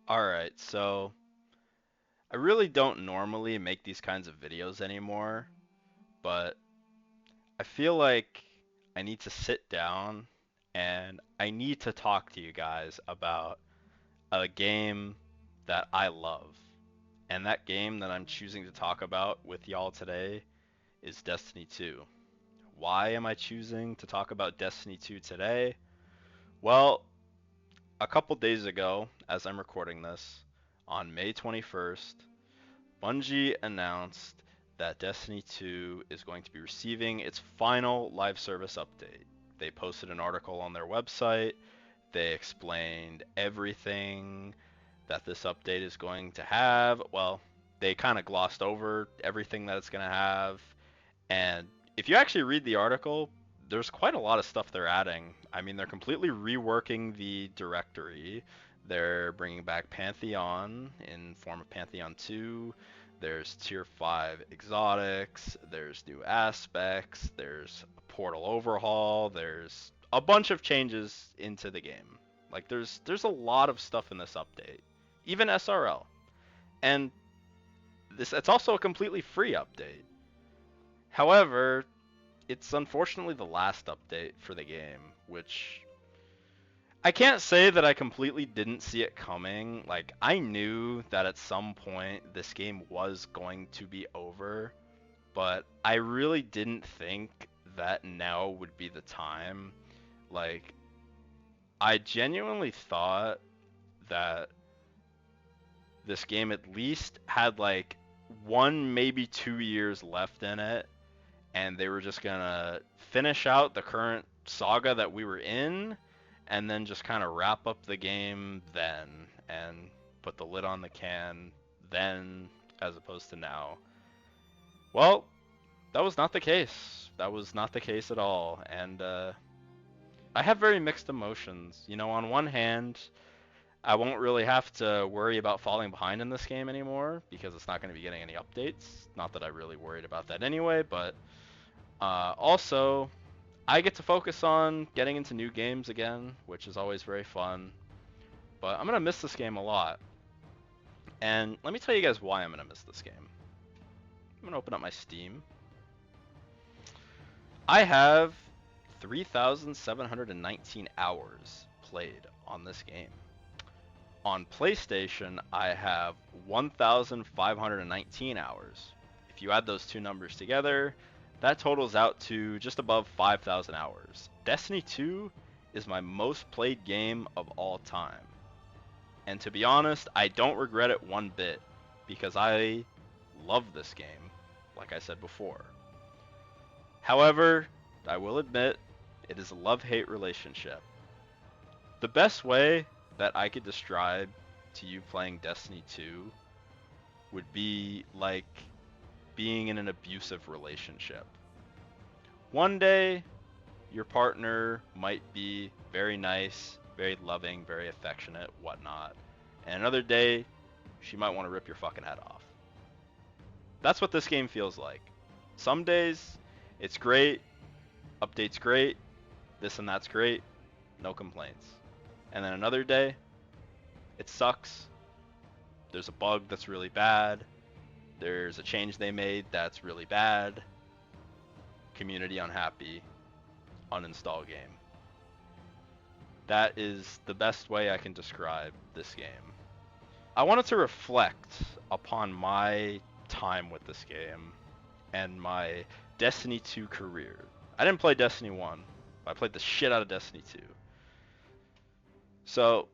Alright, so I really don't normally make these kinds of videos anymore, but I feel like I need to sit down and I need to talk to you guys about a game that I love. And that game that I'm choosing to talk about with y'all today is Destiny 2. Why am I choosing to talk about Destiny 2 today? Well, a couple days ago, as I'm recording this, on May 21st, Bungie announced that Destiny 2 is going to be receiving its final live service update. They posted an article on their website. They explained everything that this update is going to have. Well, they kind of glossed over everything that it's going to have. And if you actually read the article, there's quite a lot of stuff they're adding. I mean, they're completely reworking the directory. They're bringing back Pantheon in form of Pantheon 2. There's Tier 5 exotics. There's new aspects. There's a portal overhaul. There's a bunch of changes into the game. Like there's a lot of stuff in this update. Even SRL. And it's also a completely free update. However, it's unfortunately the last update for the game, which I can't say that I completely didn't see it coming. Like, I knew that at some point this game was going to be over, but I really didn't think that now would be the time. Like, I genuinely thought that this game at least had like 1 maybe 2 years left in it, and they were just gonna finish out the current saga that we were in, and then just kind of wrap up the game then, and put the lid on the can then, as opposed to now. Well, that was not the case. That was not the case at all, and I have very mixed emotions. You know, on one hand, I won't really have to worry about falling behind in this game anymore because it's not going to be getting any updates. Not that I really worried about that anyway, but also, I get to focus on getting into new games again, which is always very fun. But I'm going to miss this game a lot. And let me tell you guys why I'm going to miss this game. I'm going to open up my Steam. I have 3,719 hours played on this game. On PlayStation, I have 1,519 hours. If you add those two numbers together, that totals out to just above 5,000 hours. Destiny 2 is my most played game of all time. And to be honest, I don't regret it one bit, because I love this game, like I said before. However, I will admit, it is a love-hate relationship. The best way that I could describe to you playing Destiny 2 would be like being in an abusive relationship. One day, your partner might be very nice, very loving, very affectionate, whatnot. And another day, she might want to rip your fucking head off. That's what this game feels like. Some days, it's great, update's great, this and that's great, no complaints. And then another day, it sucks. There's a bug that's really bad. There's a change they made that's really bad. Community unhappy. Uninstall game. That is the best way I can describe this game. I wanted to reflect upon my time with this game and my Destiny 2 career. I didn't play Destiny 1, but I played the shit out of Destiny 2. So,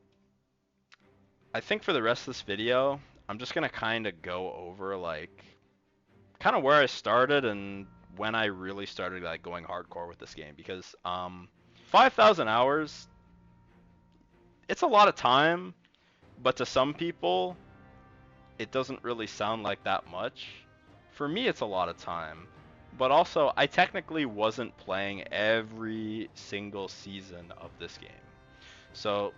I think for the rest of this video, I'm just gonna kind of go over like kind of where I started and when I really started like going hardcore with this game, because 5,000 hours, it's a lot of time, but to some people it doesn't really sound like that much. For me, it's a lot of time, but also I technically wasn't playing every single season of this game. So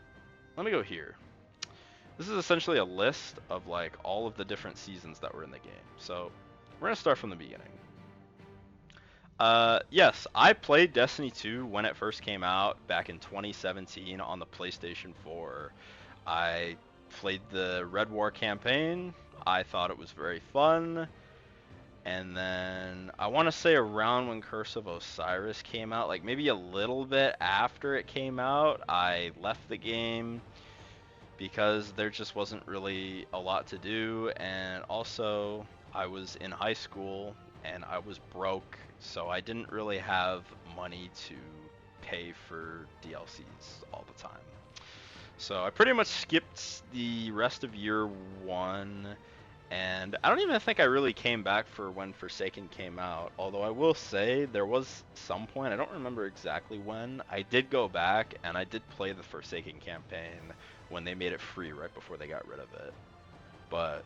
let me go here. This is essentially a list of like all of the different seasons that were in the game. So we're gonna start from the beginning. Yes, I played Destiny 2 when it first came out back in 2017 on the PlayStation 4. I played the Red War campaign. I thought it was very fun. And then I want to say around when Curse of Osiris came out, like maybe a little bit after it came out, I left the game because there just wasn't really a lot to do. And also, I was in high school and I was broke, so I didn't really have money to pay for DLCs all the time. So I pretty much skipped the rest of year one, and I don't even think I really came back for when Forsaken came out. Although I will say there was some point, I don't remember exactly when, I did go back and I did play the Forsaken campaign when they made it free right before they got rid of it. But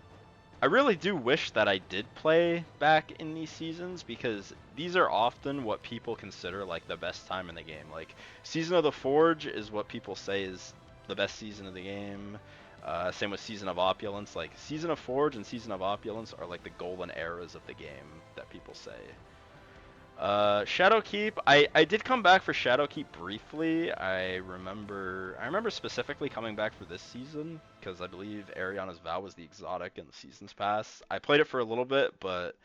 I really do wish that I did play back in these seasons, because these are often what people consider like the best time in the game. Like Season of the Forge is what people say is the best season of the game. Same with Season of Opulence. Like Season of Forge and Season of Opulence are like the golden eras of the game that people say. Shadowkeep, I did come back for Shadowkeep briefly. I remember specifically coming back for this season because I believe Ariana's Vow was the exotic in the Seasons Pass. I played it for a little bit, but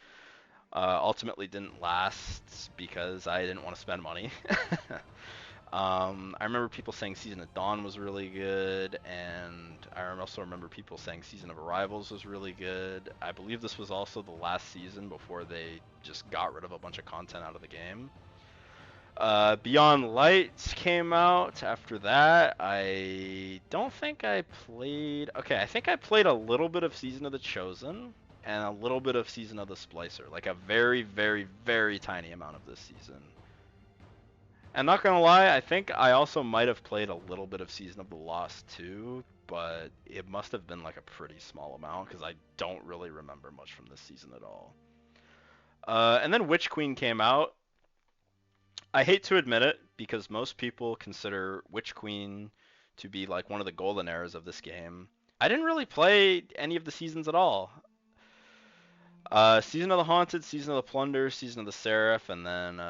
ultimately didn't last because I didn't want to spend money. I remember people saying Season of Dawn was really good, and I also remember people saying Season of Arrivals was really good. I believe this was also the last season before they just got rid of a bunch of content out of the game. Beyond Light came out after that. I don't think I played... Okay, I think I played a little bit of Season of the Chosen and a little bit of Season of the Splicer. Like a very, very, very tiny amount of this season. And not gonna lie, I think I also might have played a little bit of Season of the Lost too, but it must have been like a pretty small amount because I don't really remember much from this season at all. And then Witch Queen came out. I hate to admit it because most people consider Witch Queen to be like one of the golden eras of this game. I didn't really play any of the seasons at all. Season of the Haunted, Season of the Plunder, Season of the Seraph, and then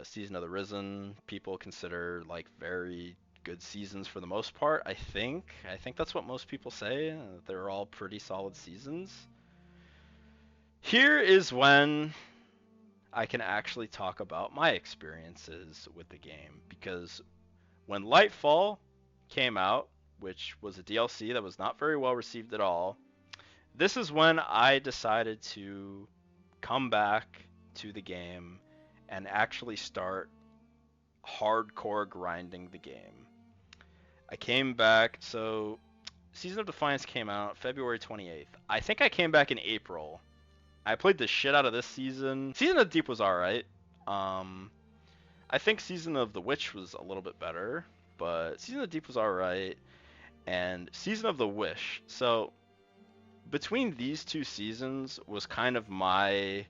Season of the Risen. People consider like very good seasons for the most part. I think that's what most people say. They're all pretty solid seasons. Here is when I can actually talk about my experiences with the game, because when Lightfall came out, which was a DLC that was not very well received at all, this is when I decided to come back to the game and actually start hardcore grinding the game. I came back, so Season of Defiance came out February 28th. I think I came back in April. I played the shit out of this season. Season of the Deep was alright. I think Season of the Witch was a little bit better, but Season of the Deep was alright. And Season of the Wish. So between these two seasons was kind of that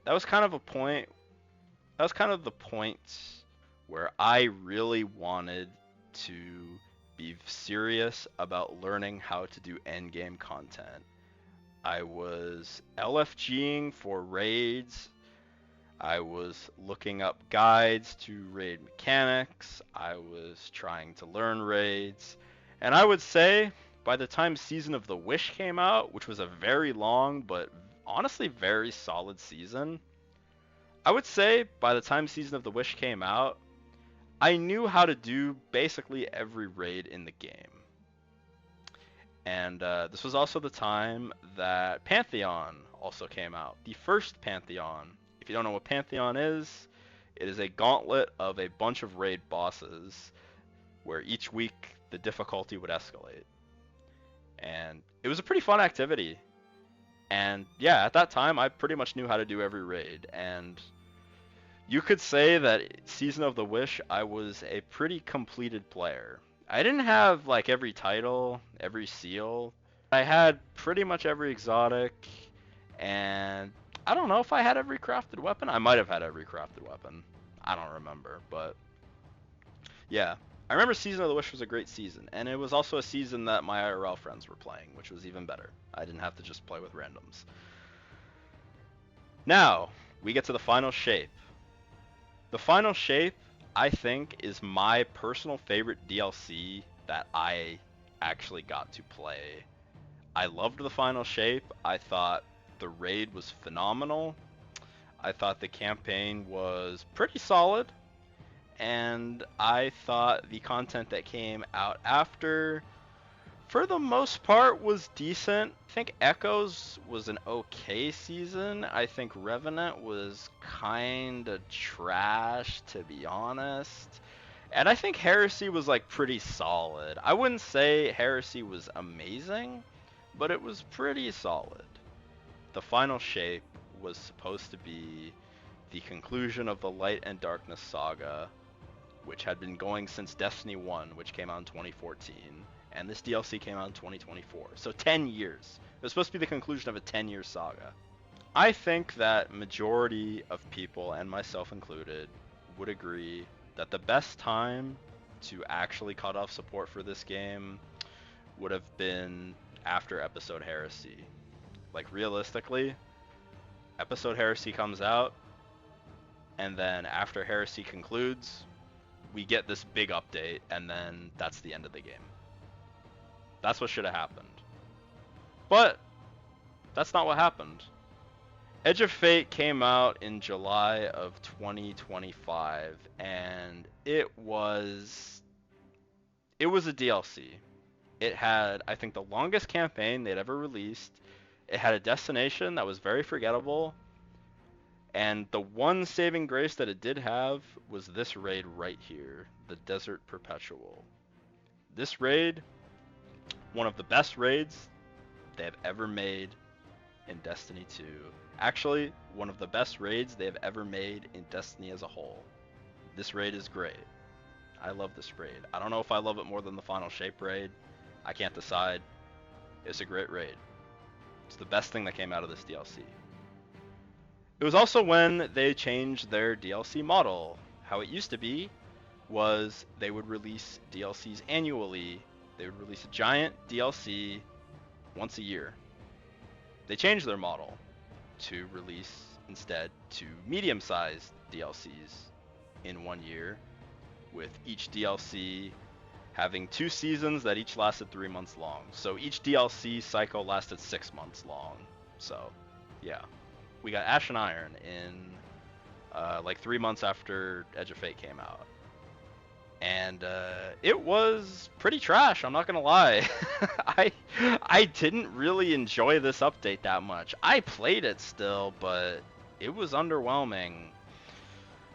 was kind of the point where I really wanted to be serious about learning how to do endgame content. I was LFGing for raids. I was looking up guides to raid mechanics. I was trying to learn raids. And I would say by the time Season of the Wish came out, which was a very long but honestly very solid season, I would say by the time Season of the Wish came out, I knew how to do basically every raid in the game. And this was also the time that Pantheon also came out. The first Pantheon. If you don't know what Pantheon is, it is a gauntlet of a bunch of raid bosses where each week the difficulty would escalate. And it was a pretty fun activity. And yeah, at that time I pretty much knew how to do every raid. And you could say that Season of the Wish, I was a pretty completed player. I didn't have like every title, every seal. I had pretty much every exotic, and I don't know if I had every crafted weapon. I might have had every crafted weapon. I don't remember, but yeah. I remember Season of the Wish was a great season, and it was also a season that my IRL friends were playing, which was even better. I didn't have to just play with randoms. Now, we get to the final shape. The final shape, I think, is my personal favorite DLC that I actually got to play. I loved the final shape. I thought the raid was phenomenal. I thought the campaign was pretty solid. And I thought the content that came out after, for the most part, was decent. I think Echoes was an okay season. I think Revenant was kinda trash, to be honest. And I think Heresy was like pretty solid. I wouldn't say Heresy was amazing, but it was pretty solid. The final shape was supposed to be the conclusion of the Light and Darkness saga, which had been going since Destiny 1, which came out in 2014, and this DLC came out in 2024. So 10 years. It was supposed to be the conclusion of a 10-year saga. I think that majority of people, and myself included, would agree that the best time to actually cut off support for this game would have been after Episode Heresy. Like, realistically, Episode Heresy comes out, and then after Heresy concludes, we get this big update, and then that's the end of the game. That's what should have happened. But that's not what happened. Edge of Fate came out in July of 2025, and it was a DLC. It had, I think, the longest campaign they'd ever released. It had a destination that was very forgettable, and the one saving grace that it did have was this raid right here, the Desert Perpetual. This raid, one of the best raids they have ever made in Destiny 2. Actually, one of the best raids they have ever made in Destiny as a whole. This raid is great. I love this raid. I don't know if I love it more than the Final Shape raid. I can't decide. It's a great raid. It's the best thing that came out of this DLC. It was also when they changed their DLC model. How it used to be was they would release DLCs annually. They would release a giant DLC once a year. They changed their model to release instead 2 medium-sized DLCs in 1 year, with each DLC having 2 seasons that each lasted 3 months long. So each DLC cycle lasted 6 months long. So, yeah. We got Ash and Iron in like 3 months after Edge of Fate came out. And it was pretty trash, I'm not gonna lie. I didn't really enjoy this update that much. I played it still, but it was underwhelming.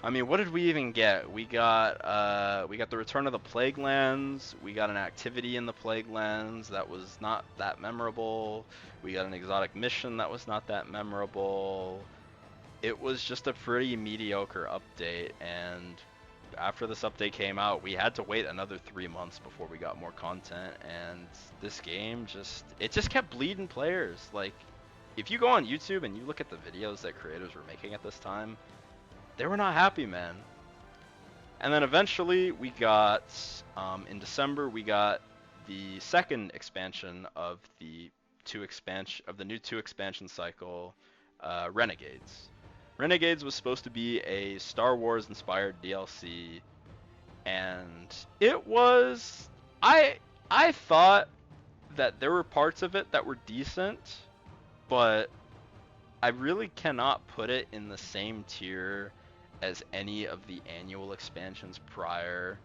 I mean, what did we even get? We got the Return of the Plague Lands. We got an activity in the Plague Lands that was not that memorable. We got an exotic mission that was not that memorable. It was just a pretty mediocre update, and after this update came out, we had to wait another 3 months before we got more content, and this game just kept bleeding players. Like, if you go on YouTube and you look at the videos that creators were making at this time, they were not happy, man. And then eventually we got, in December, we got the second expansion of the new 2 expansion cycle, Renegades. Renegades was supposed to be a Star Wars inspired DLC, and it was, I thought that there were parts of it that were decent, but I really cannot put it in the same tier as any of the annual expansions prior,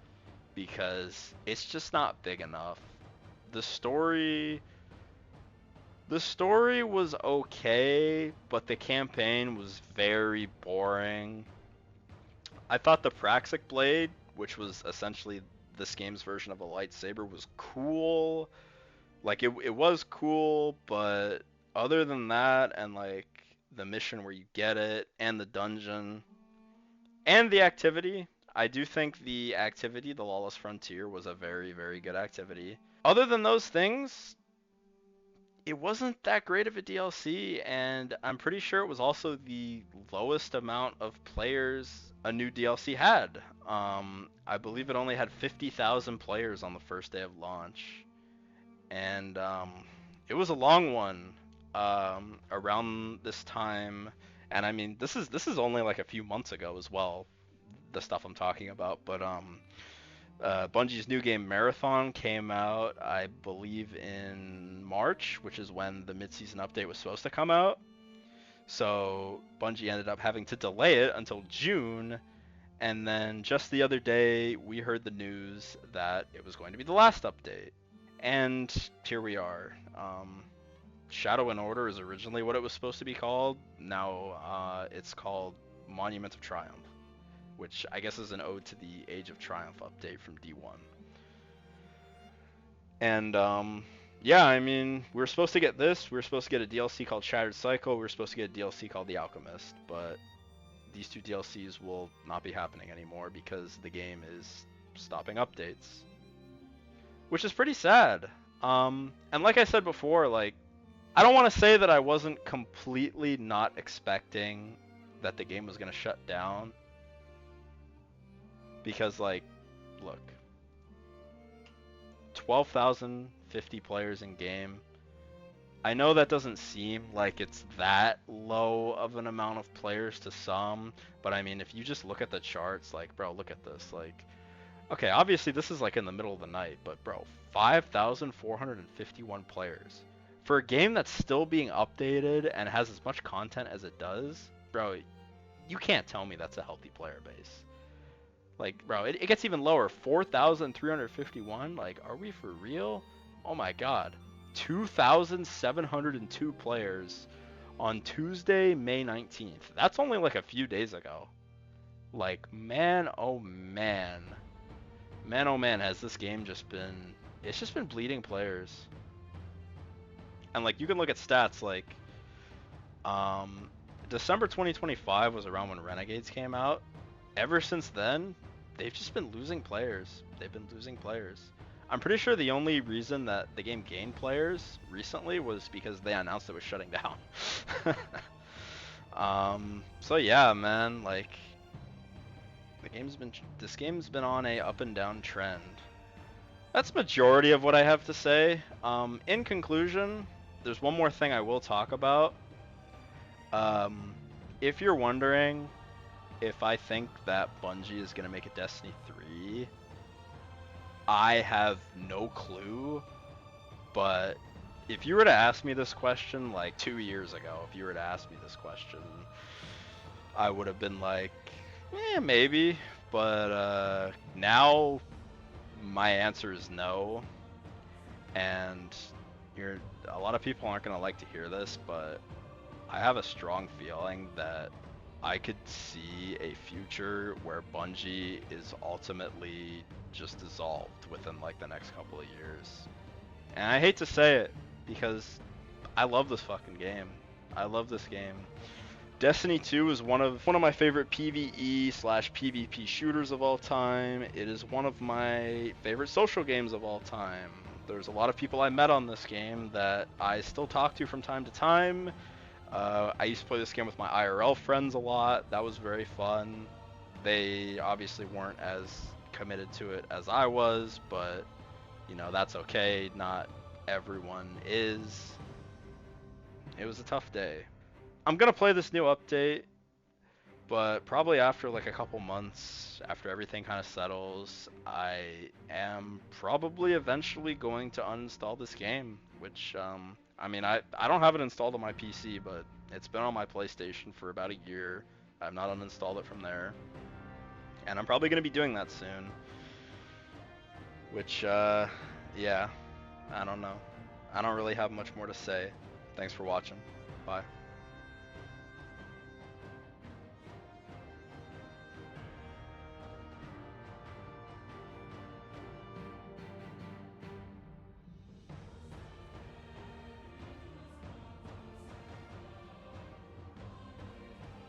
because it's just not big enough. The story was okay, but the campaign was very boring. I thought the Praxic Blade, which was essentially this game's version of a lightsaber, was cool. Like, it was cool, but other than that, and like the mission where you get it, and the dungeon, and the activity, I do think the activity, the Lawless Frontier, was a very, very good activity. Other than those things, it wasn't that great of a DLC, and I'm pretty sure it was also the lowest amount of players a new DLC had. I believe it only had 50,000 players on the first day of launch, and it was a long one around this time. And I mean, this is only like a few months ago as well, the stuff I'm talking about, but Bungie's new game Marathon came out, I believe, in March, which is when the mid-season update was supposed to come out. So Bungie ended up having to delay it until June, and then just the other day we heard the news that it was going to be the last update. And here we are. Shadow and Order is originally what it was supposed to be called. Now it's called Monument of Triumph, which I guess is an ode to the Age of Triumph update from D1. And yeah, I mean, we were supposed to get this. We were supposed to get a DLC called Shattered Cycle. We were supposed to get a DLC called The Alchemist, but these two DLCs will not be happening anymore because the game is stopping updates, which is pretty sad. And like I said before, like, I don't want to say that I wasn't completely not expecting that the game was going to shut down, because, like, look, 12,050 players in game. I know that doesn't seem like it's that low of an amount of players to some, but I mean, if you just look at the charts, like, bro, look at this. Like, okay, obviously this is like in the middle of the night, but bro, 5,451 players. For a game that's still being updated and has as much content as it does, bro, you can't tell me that's a healthy player base. Like, bro, it gets even lower. 4,351? Like, are we for real? Oh my god. 2,702 players on Tuesday, May 19th. That's only like a few days ago. Like, man, oh man. Man, oh man, has this game just been... It's just been bleeding players. And, like, you can look at stats, like... December 2025 was around when Renegades came out. Ever since then, they've just been losing players. They've been losing players. I'm pretty sure the only reason that the game gained players recently was because they announced it was shutting down. So yeah, man, like, this game's been on a up and down trend. That's majority of what I have to say. In conclusion, there's one more thing I will talk about. If you're wondering if I think that Bungie is going to make a Destiny 3, I have no clue, but if you were to ask me this question like 2 years ago, if you were to ask me this question, I would have been like, maybe, but now my answer is no, and a lot of people aren't going to like to hear this, but I have a strong feeling that I could see a future where Bungie is ultimately just dissolved within like the next couple of years. And I hate to say it because I love this fucking game. I love this game. Destiny 2 is one of my favorite PvE/PvP shooters of all time. It is one of my favorite social games of all time. There's a lot of people I met on this game that I still talk to from time to time. I used to play this game with my IRL friends a lot. That was very fun. They obviously weren't as committed to it as I was, but, you know, that's okay. Not everyone is. It was a tough day. I'm gonna play this new update, but probably after like a couple months, after everything kind of settles, I am probably eventually going to uninstall this game, which, I mean, I don't have it installed on my PC, but it's been on my PlayStation for about a year. I've not uninstalled it from there, and I'm probably going to be doing that soon, which, yeah, I don't know. I don't really have much more to say. Thanks for watching. Bye.